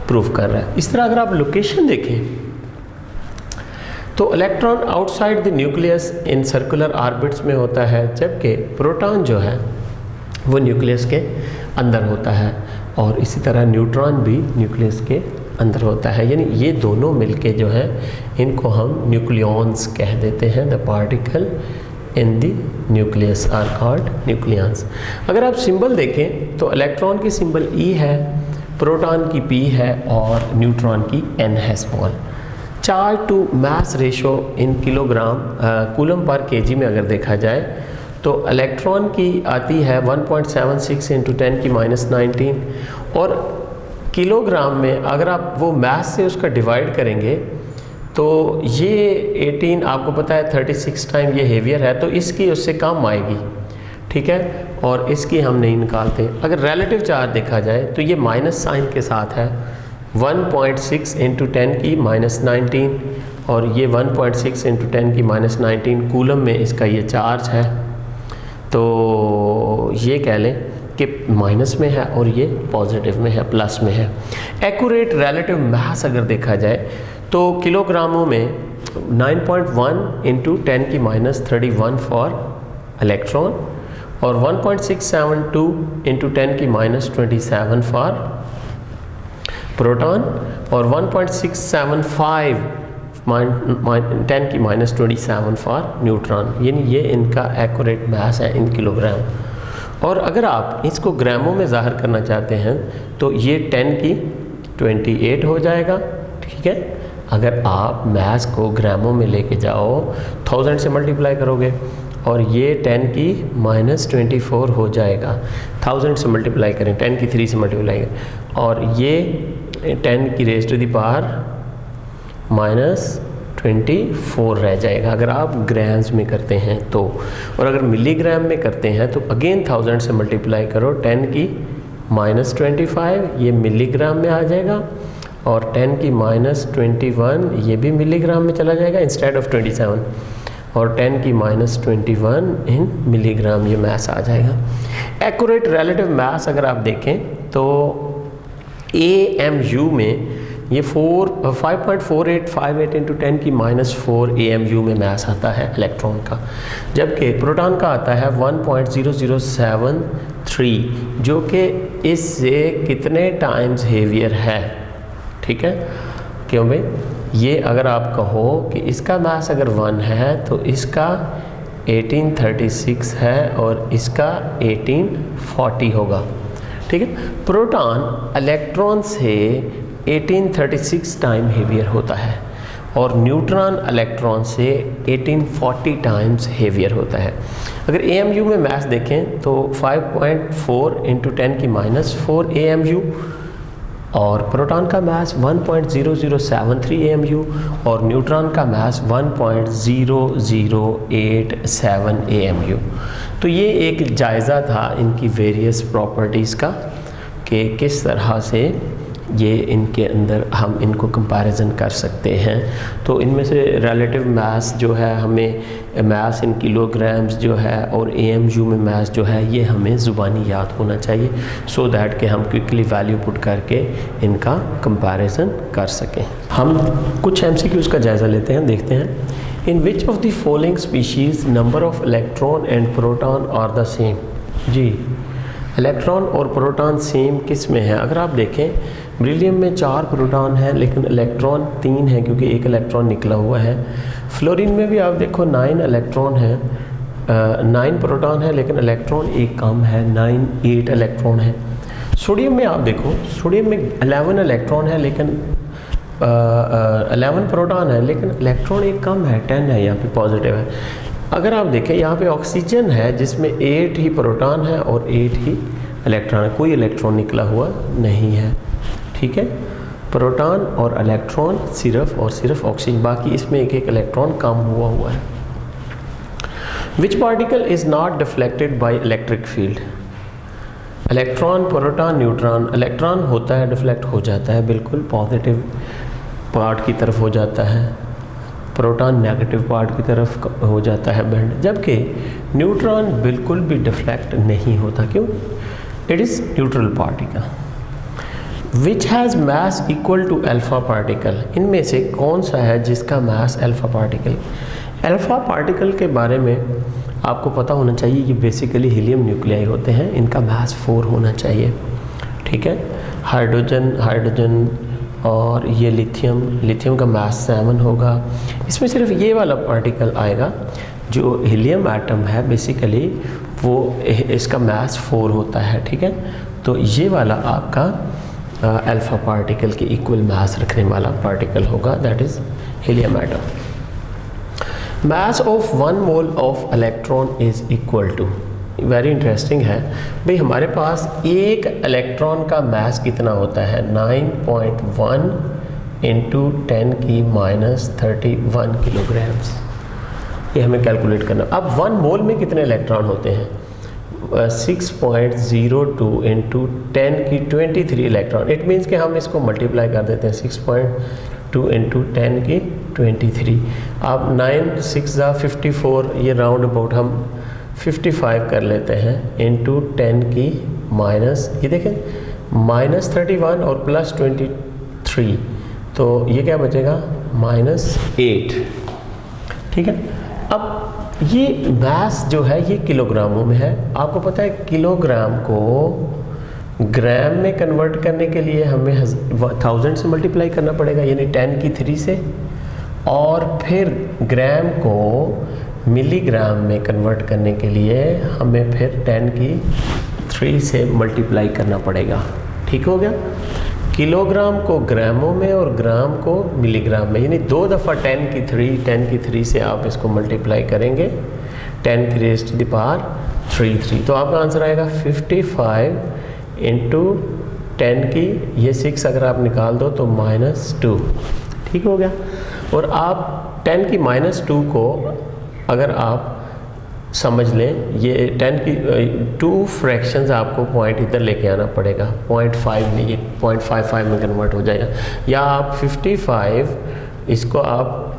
प्रूव कर रहा है। इस तरह अगर आप लोकेशन देखें तो electron outside the nucleus in circular orbits में होता है, जबकि प्रोटॉन जो है वो न्यूक्लियस के अंदर होता है, और इसी तरह न्यूट्रॉन भी न्यूक्लियस के अंदर होता है। यानी ये दोनों मिलके जो है इनको हम न्यूक्लियॉन्स कह देते हैं। The particle in the nucleus are called nucleons. अगर आप सिंबल देखें तो इलेक्ट्रॉन की सिंबल E है, प्रोटॉन की P है और न्यूट्रॉन की N है small. Charge to mass ratio in kilogram coulomb per kg में अगर देखा जाए तो इलेक्ट्रॉन की आती है 1.76 इंटू 10 की -19, और किलोग्राम में अगर आप वो मास से उसका डिवाइड करेंगे तो ये 18 आपको पता है 36 टाइम ये हेवियर है, तो इसकी उससे कम आएगी, ठीक है, और इसकी हम नहीं निकालते। अगर रिलेटिव चार्ज देखा जाए तो ये माइनस साइन के साथ है, 1.6 इंटू 10 की -19, और ये 1.6 इंटू 10 की -19 कूलम में इसका ये चार्ज है। तो ये कह लें कि माइनस में है और ये पॉजिटिव में है, प्लस में है। एक्यूरेट रिलेटिव मास अगर देखा जाए तो किलोग्रामों में 9.1 इंटू 10 की -31 फॉर इलेक्ट्रॉन, और 1.672 इंटू 10 की -27 फॉर प्रोटॉन, और 1.675 10 की -27 फॉर न्यूट्रॉन। यानी ये इनका एक्यूरेट मास है इन किलोग्राम। और अगर आप इसको ग्रामों में ज़ाहिर करना चाहते हैं तो ये 10 की 28 हो जाएगा, ठीक है। अगर आप मास को ग्रामों में लेके जाओ 1000 से मल्टीप्लाई करोगे, और ये 10 की -24 हो जाएगा। 1000 से मल्टीप्लाई करें, 10 की 3 से मल्टीप्लाई करें, और ये 10 की रेज़ टू द पावर -24 रह जाएगा अगर आप ग्राम्स में करते हैं तो। और अगर मिलीग्राम में करते हैं तो अगेन 1000 से मल्टीप्लाई करो, 10 की -25 ये मिलीग्राम में आ जाएगा, और 10 की -21 ये भी मिलीग्राम में चला जाएगा इंस्टेड ऑफ 27, और 10 की -21 इन मिलीग्राम ये मास आ जाएगा। एक्यूरेट रिलेटिव मास अगर आप देखें तो AMU में ये 5.4858 इंटू 10 की -4 AMU में मास आता है इलेक्ट्रॉन का, जबकि प्रोटॉन का आता है 1.0073, जो कि इससे कितने टाइम्स हेवियर है, ठीक है। क्यों भाई, ये अगर आप कहो कि इसका मास अगर 1 है तो इसका 1836 है और इसका 1840 होगा, ठीक है। प्रोटॉन इलेक्ट्रॉन से 1836 टाइम हेवियर होता है, और न्यूट्रॉन इलेक्ट्रॉन से 1840 टाइम्स हेवियर होता है। अगर AMU में मास देखें तो 5.4 इंटू 10 की -4 AMU, और प्रोटॉन का मास 1.0073 AMU, और न्यूट्रॉन का मास 1.0087 AMU। तो ये एक जायज़ा था इनकी वेरियस प्रॉपर्टीज़ का कि किस तरह से ये इनके अंदर हम इनको कंपैरिजन कर सकते हैं। तो इनमें से रिलेटिव मास जो है, हमें मास इन किलोग्राम्स जो है, और AMU में मास जो है, ये हमें ज़ुबानी याद होना चाहिए, सो दैट कि हम क्विकली वैल्यू पुट करके इनका कंपैरिजन कर सकें। हम कुछ MCQs का जायज़ा लेते हैं, देखते हैं। In which of the following species number of electron and proton are the same. जी, इलेक्ट्रॉन और प्रोटॉन सेम किस में है? अगर आप देखें बेरिलियम में 4 प्रोटॉन हैं लेकिन इलेक्ट्रॉन 3 हैं क्योंकि एक इलेक्ट्रॉन निकला हुआ है। फ्लोरीन में भी आप देखो 9 इलेक्ट्रॉन है, 9 प्रोटॉन है लेकिन इलेक्ट्रॉन एक कम है, 8 इलेक्ट्रॉन है। सोडियम में आप देखो, सोडियम में 11 इलेक्ट्रॉन है लेकिन 11 प्रोटॉन है लेकिन इलेक्ट्रॉन एक कम है, 10 है, यहाँ पे पॉजिटिव है। अगर आप देखें यहाँ पे ऑक्सीजन है जिसमें 8 ही प्रोटॉन है और 8 ही इलेक्ट्रॉन है, कोई इलेक्ट्रॉन निकला हुआ नहीं है, ठीक है। प्रोटॉन और इलेक्ट्रॉन सिर्फ और सिर्फ ऑक्सीजन, बाकी इसमें एक एक इलेक्ट्रॉन कम हुआ है। Which particle is not deflected by electric field? Electron, proton, neutron. Electron होता है डिफ्लेक्ट हो जाता है, बिल्कुल पॉजिटिव पार्ट की तरफ हो जाता है, प्रोटॉन नेगेटिव पार्ट की तरफ हो जाता है बेंड, जबकि न्यूट्रॉन बिल्कुल भी डिफ्लेक्ट नहीं होता। क्यों? It is neutral particle which has mass equal to alpha particle. इनमें से कौन सा है जिसका mass alpha particle? Alpha particle के बारे में आपको पता होना चाहिए, ये बेसिकली हीलियम न्यूक्लियाई होते हैं, इनका मास 4 होना चाहिए। ठीक है, हाइड्रोजन और ये लिथियम का मास 7 होगा। इसमें सिर्फ ये वाला पार्टिकल आएगा जो हीलियम एटम है, बेसिकली वो इसका मास 4 होता है। ठीक है, तो ये वाला आपका अल्फा पार्टिकल के इक्वल मास रखने वाला पार्टिकल होगा, that is helium atom. Mass of 1 mole of electron is equal to, very interesting है भाई, हमारे पास एक इलेक्ट्रॉन का मास कितना होता है? 9.1 इंटू 10 की -31 किलोग्राम्स। ये हमें कैलकुलेट करना। अब 1 मोल में कितने इलेक्ट्रॉन होते हैं? 6.02 इंटू 10 की 23 इलेक्ट्रॉन। इट मीन्स कि हम इसको मल्टीप्लाई कर देते हैं 6.2 इंटू 10 की 23। अब 9 6 54, ये राउंड अबाउट हम 55 कर लेते हैं इंटू 10 की माइनस, ये देखें -31 और +23, तो ये क्या बचेगा? -8। ठीक है, अब ये मास जो है ये किलोग्रामों में है। आपको पता है किलोग्राम को ग्राम में कन्वर्ट करने के लिए हमें 1000 से मल्टीप्लाई करना पड़ेगा, यानी 10 की 3 से, और फिर ग्राम को मिलीग्राम में कन्वर्ट करने के लिए हमें फिर 10 की 3 से मल्टीप्लाई करना पड़ेगा। ठीक हो गया? किलोग्राम को ग्रामों में और ग्राम को मिलीग्राम में, यानी 2 दफ़ा 10 की 3 से आप इसको मल्टीप्लाई करेंगे 10 की रेज़ टू द पावर 3। तो आपका आंसर आएगा 55 इंटू 10 की ये 6 अगर आप निकाल दो तो -2। ठीक हो गया? और आप 10 की -2 को अगर आप समझ लें, ये 10 की 2 फ्रैक्शंस आपको पॉइंट इधर लेके आना पड़ेगा, 0.5 नहीं, ये 0.55 में कन्वर्ट हो जाएगा। या आप 55 इसको आप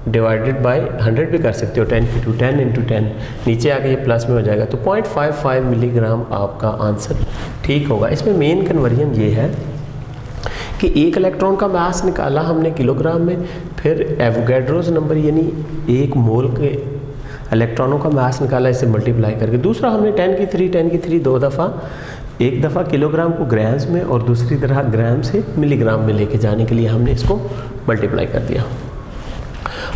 डिवाइडेड बाय 100 भी कर सकते हो, 10 की 2 10 इंटू 10, नीचे आके ये प्लस में हो जाएगा, तो 0.55 मिलीग्राम आपका आंसर ठीक होगा। इसमें मेन कन्वर्जन ये है कि एक इलेक्ट्रॉन का मास निकाला हमने किलोग्राम में, फिर एवोगैड्रोस नंबर यानी 1 मोल के इलेक्ट्रॉनों का मास निकाला इसे मल्टीप्लाई करके। दूसरा हमने 10 की 3 2 दफ़ा, एक दफ़ा किलोग्राम को ग्राम्स में और दूसरी तरह ग्राम से मिलीग्राम में लेके जाने के लिए हमने इसको मल्टीप्लाई कर दिया।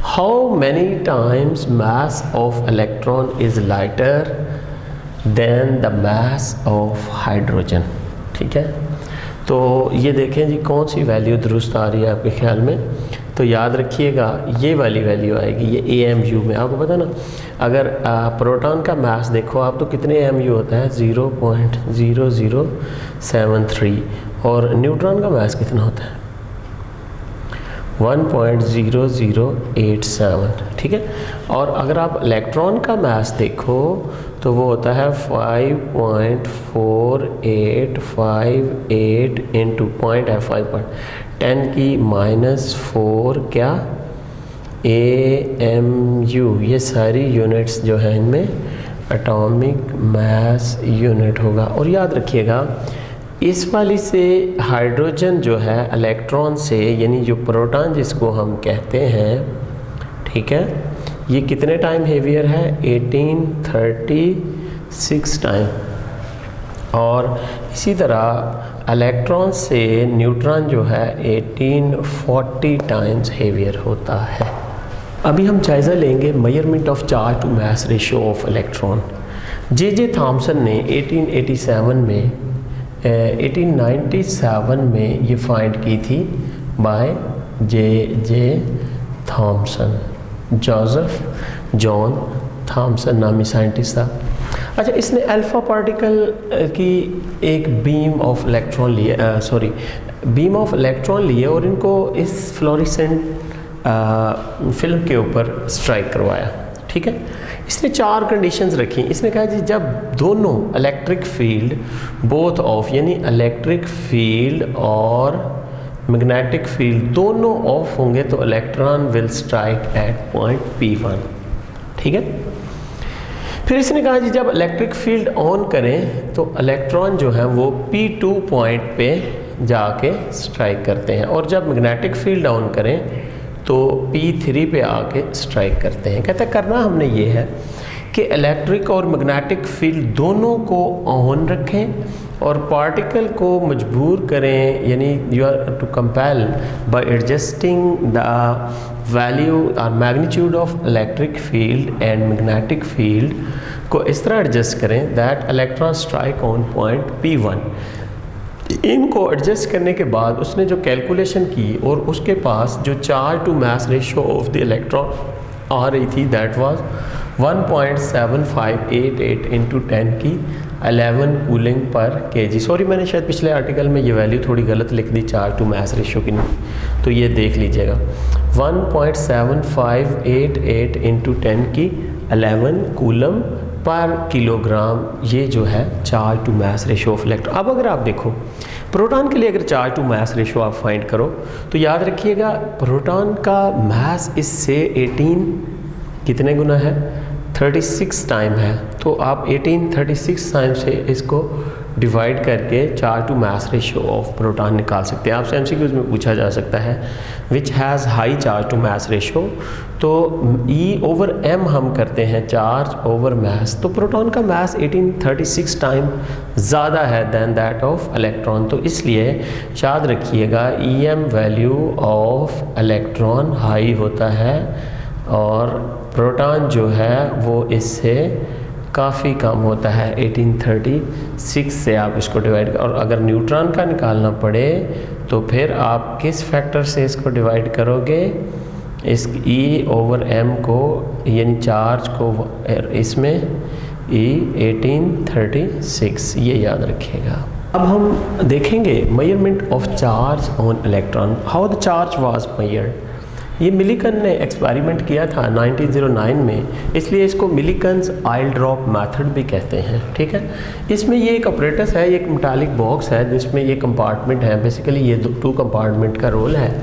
How many times mass of electron is lighter then the mass of hydrogen. ठीक है, तो ये देखें जी कौन सी वैल्यू दुरुस्त आ रही है आपके ख्याल में? तो याद रखिएगा ये वाली वैल्यू आएगी, ये AMU में। आपको पता ना, अगर प्रोटॉन का मास देखो आप तो कितने AMU होता है? 0.0073, और न्यूट्रॉन का मास कितना होता है? 1.0087। ठीक है, और अगर आप इलेक्ट्रॉन का मास देखो तो वो होता है 5.4858 इंटू पॉइंट है 5.10 की -4 क्या AMU। ये सारी यूनिट्स जो है इनमें एटॉमिक मास यूनिट होगा। और याद रखिएगा इस वाली से हाइड्रोजन जो है इलेक्ट्रॉन से, यानी जो प्रोटॉन जिसको हम कहते हैं, ठीक है, ये कितने टाइम हेवियर है? 1836 टाइम। और इसी तरह इलेक्ट्रॉन से न्यूट्रॉन जो है 1840 टाइम्स हेवियर होता है। अभी हम जायज़ा लेंगे measurement of charge to mass ratio of electron. J Thomson ने 1897 में ये फाइंड की थी by J Thomson, Joseph John Thomson नामी साइंटिस्ट था। अच्छा, इसने अल्फ़ा पार्टिकल की एक बीम ऑफ इलेक्ट्रॉन लिए और इनको इस फ्लोरेसेंट फिल्म के ऊपर स्ट्राइक करवाया। ठीक है, इसने 4 कंडीशंस रखी। इसने कहा जी जब दोनों इलेक्ट्रिक फील्ड बोथ ऑफ, यानी इलेक्ट्रिक फील्ड और मैग्नेटिक फील्ड दोनों ऑफ होंगे तो electron will strike at point P1। ठीक है, फिर इसने कहा जी जब इलेक्ट्रिक फील्ड ऑन करें तो इलेक्ट्रॉन जो है वो P2 पॉइंट पे जाके स्ट्राइक करते हैं, और जब मैग्नेटिक फील्ड ऑन करें तो P3 पे आके स्ट्राइक करते हैं। कहते करना हमने ये है कि इलेक्ट्रिक और मैग्नेटिक फील्ड दोनों को ऑन रखें और पार्टिकल को मजबूर करें, यानी you are to compel by adjusting the value और magnitude of electric field and magnetic field को इस तरह एडजस्ट करें that electron strike on point P1। इनको एडजस्ट करने के बाद उसने जो कैलकुलेशन की और उसके पास जो charge to mass ratio of the electron आ रही थी दैट वाज 1.7588 इंटू 10 की 11 कूलिंग पर kg। सॉरी, मैंने शायद पिछले आर्टिकल में ये वैल्यू थोड़ी गलत लिख दी चार्ज टू मास रेशियो की, तो ये देख लीजिएगा 1.7588 इंटू 10 की 11 कूलम पर किलोग्राम, ये जो है charge to mass ratio of electron. अब अगर आप देखो प्रोटॉन के लिए अगर चार्ज टू मास रेशियो आप फाइंड करो तो याद रखिएगा प्रोटॉन का मास इससे 18 कितने गुना है, 36 टाइम है। तो आप 18 36 टाइम से इसको डिवाइड करके charge to mass ratio of proton निकाल सकते हैं। आपसे एमसीक्यूज में पूछा जा सकता है which has high charge to mass ratio, तो E/m हम करते हैं चार्ज ओवर मास, तो प्रोटॉन का मास 1836 टाइम ज़्यादा है दैन दैट ऑफ इलेक्ट्रॉन। तो इसलिए याद रखिएगा EM value of electron high होता है और प्रोटॉन जो है वो इससे काफ़ी कम होता है, 1836 से आप इसको डिवाइड कर, और अगर न्यूट्रॉन का निकालना पड़े तो फिर आप किस फैक्टर से इसको डिवाइड करोगे, इस E/m को यानी चार्ज को इसमें E1836, ये याद रखिएगा। अब हम देखेंगे measurement of charge on electron, how the charge was measured. ये मिलिकन ने एक्सपेरिमेंट किया था 1909 में, इसलिए इसको मिलिकन्स ऑयल ड्रॉप मेथड भी कहते हैं। ठीक है, इसमें ये एक ऑपरेटस है, एक मेटालिक बॉक्स है जिसमें ये कंपार्टमेंट है, बेसिकली ये 2 कंपार्टमेंट का रोल है।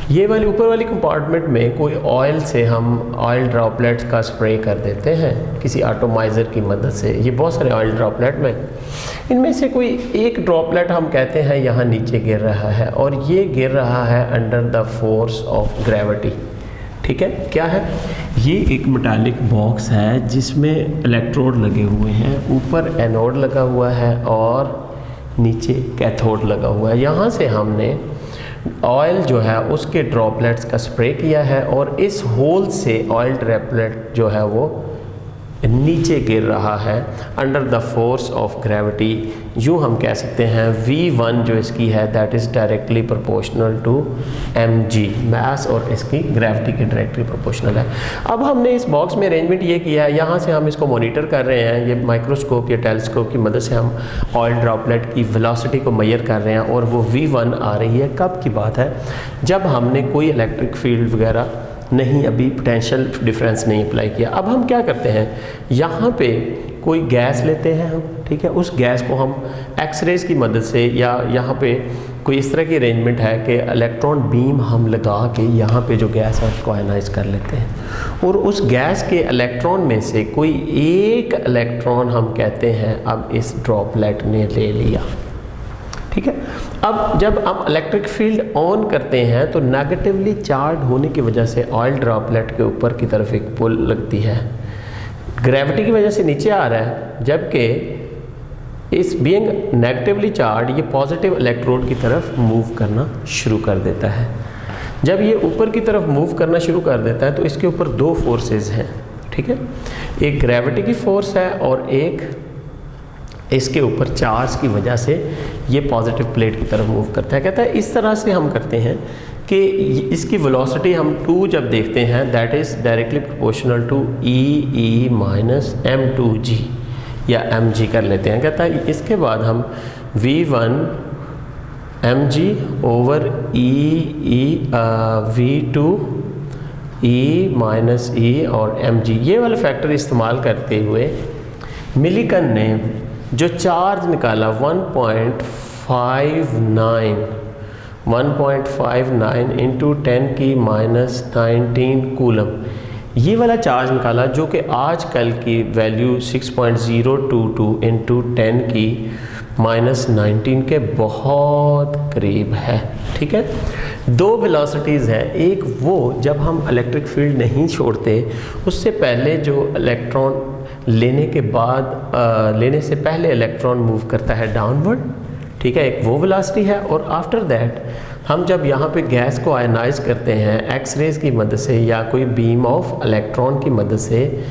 ये वाली ऊपर वाली कंपार्टमेंट में कोई ऑयल से हम ऑयल ड्रॉपलेट्स का स्प्रे कर देते हैं किसी एटोमाइज़र की मदद से। ये बहुत सारे ऑयल ड्रॉपलेट में, इनमें से कोई एक ड्रॉपलेट हम कहते हैं यहाँ नीचे गिर रहा है और ये गिर रहा है under the force of gravity. ठीक है, क्या है ये, एक मेटालिक बॉक्स है जिसमें इलेक्ट्रोड लगे हुए हैं, ऊपर एनोड लगा हुआ है और नीचे कैथोड लगा हुआ है। यहाँ से हमने ऑयल जो है उसके ड्रॉपलेट्स का स्प्रे किया है और इस होल से ऑयल ड्रॉपलेट जो है वो नीचे गिर रहा है under the force of gravity. यूँ हम कह सकते हैं V1 जो इसकी है that is directly proportional to mg, mass और इसकी ग्रेविटी के डायरेक्टली प्रोपोर्शनल है। अब हमने इस बॉक्स में अरेंजमेंट ये किया है, यहाँ से हम इसको मॉनिटर कर रहे हैं, ये माइक्रोस्कोप या टेलीस्कोप की मदद से हम ऑयल ड्रॉपलेट की वेलोसिटी को मेजर कर रहे हैं और वो V1 आ रही है। कब की बात है, जब हमने कोई इलेक्ट्रिक फील्ड वगैरह नहीं, अभी पोटेंशियल डिफरेंस नहीं अप्लाई किया। अब हम क्या करते हैं, यहाँ पे कोई गैस लेते हैं हम, ठीक है, उस गैस को हम एक्सरेज की मदद से या यहाँ पे कोई इस तरह की अरेंजमेंट है कि इलेक्ट्रॉन बीम हम लगा के यहाँ पे जो गैस है उसको आयनाइज कर लेते हैं और उस गैस के इलेक्ट्रॉन में से कोई एक इलेक्ट्रॉन हम कहते हैं अब इस ड्रॉपलेट ने ले लिया। ठीक है, अब जब हम इलेक्ट्रिक फील्ड ऑन करते हैं तो नेगेटिवली चार्ज होने की वजह से ऑयल ड्रॉपलेट के ऊपर की तरफ एक पुल लगती है, ग्रेविटी की वजह से नीचे आ रहा है, जबकि इस बीइंग नेगेटिवली चार्ज ये पॉजिटिव इलेक्ट्रोड की तरफ मूव करना शुरू कर देता है। जब ये ऊपर की तरफ मूव करना शुरू कर देता है तो इसके ऊपर 2 फोर्सेस हैं। ठीक है, एक ग्रेविटी की फोर्स है और एक इसके ऊपर चार्ज की वजह से ये पॉजिटिव प्लेट की तरफ मूव करता है। कहता है इस तरह से हम करते हैं कि इसकी वेलोसिटी हम 2 जब देखते हैं that is directly proportional to E minus m2g या mg कर लेते हैं। कहता है इसके बाद हम V1 mg over V2 E minus E और mg, ये वाले फैक्टर इस्तेमाल करते हुए मिलिकन ने जो चार्ज निकाला 1.59 1.59 इंटू 10 की माइनस 19 कूलम। ये वाला चार्ज निकाला जो कि आजकल की वैल्यू 6.022 इंटू 10 की माइनस 19 के बहुत करीब है। ठीक है, दो वेलोसिटीज़ है, एक वो जब हम इलेक्ट्रिक फील्ड नहीं छोड़ते उससे पहले जो इलेक्ट्रॉन लेने के बाद लेने से पहले इलेक्ट्रॉन मूव करता है डाउनवर्ड, ठीक है, एक वो वेलोसिटी है। और आफ्टर दैट हम जब यहाँ पे गैस को आयनाइज करते हैं एक्स रेज की मदद से या कोई बीम ऑफ इलेक्ट्रॉन की मदद से,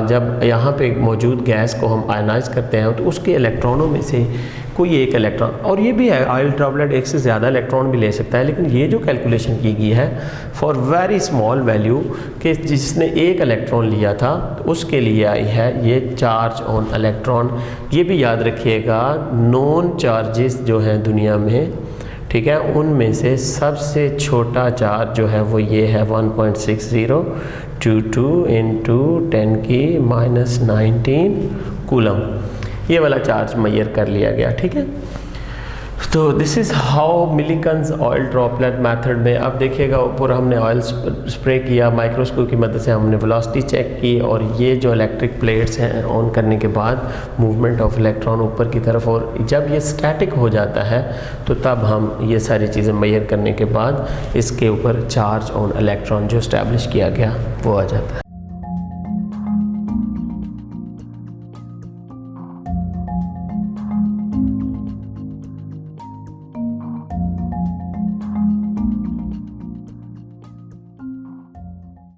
जब यहाँ पे मौजूद गैस को हम आयनाइज करते हैं तो उसके इलेक्ट्रॉनों में से कोई एक इलेक्ट्रॉन, और ये भी है ऑयल ड्रॉपलेट एक से ज़्यादा इलेक्ट्रॉन भी ले सकता है, लेकिन ये जो कैलकुलेशन की गई है फॉर वेरी स्मॉल वैल्यू कि जिसने एक इलेक्ट्रॉन लिया था तो उसके लिए आई है ये चार्ज ऑन इलेक्ट्रॉन। ये भी याद रखिएगा नॉन चार्जेस जो हैं दुनिया में, ठीक है, उनमें से सबसे छोटा चार्ज जो है वो ये है 1.6022 इंटू 10 की माइनस 19 कूलम। ये वाला चार्ज मेजर कर लिया गया। ठीक है, तो this is how Millikan's oil droplet method में। अब देखिएगा ऊपर हमने ऑयल स्प्रे किया, माइक्रोस्कोप की मदद से हमने वेलोसिटी चेक की, और ये जो इलेक्ट्रिक प्लेट्स हैं ऑन करने के बाद मूवमेंट ऑफ इलेक्ट्रॉन ऊपर की तरफ, और जब ये स्टैटिक हो जाता है तो तब हम ये सारी चीज़ें मेजर करने के बाद इसके ऊपर चार्ज ऑन इलेक्ट्रॉन जो इस्टेब्लिश किया गया वो आ जाता है।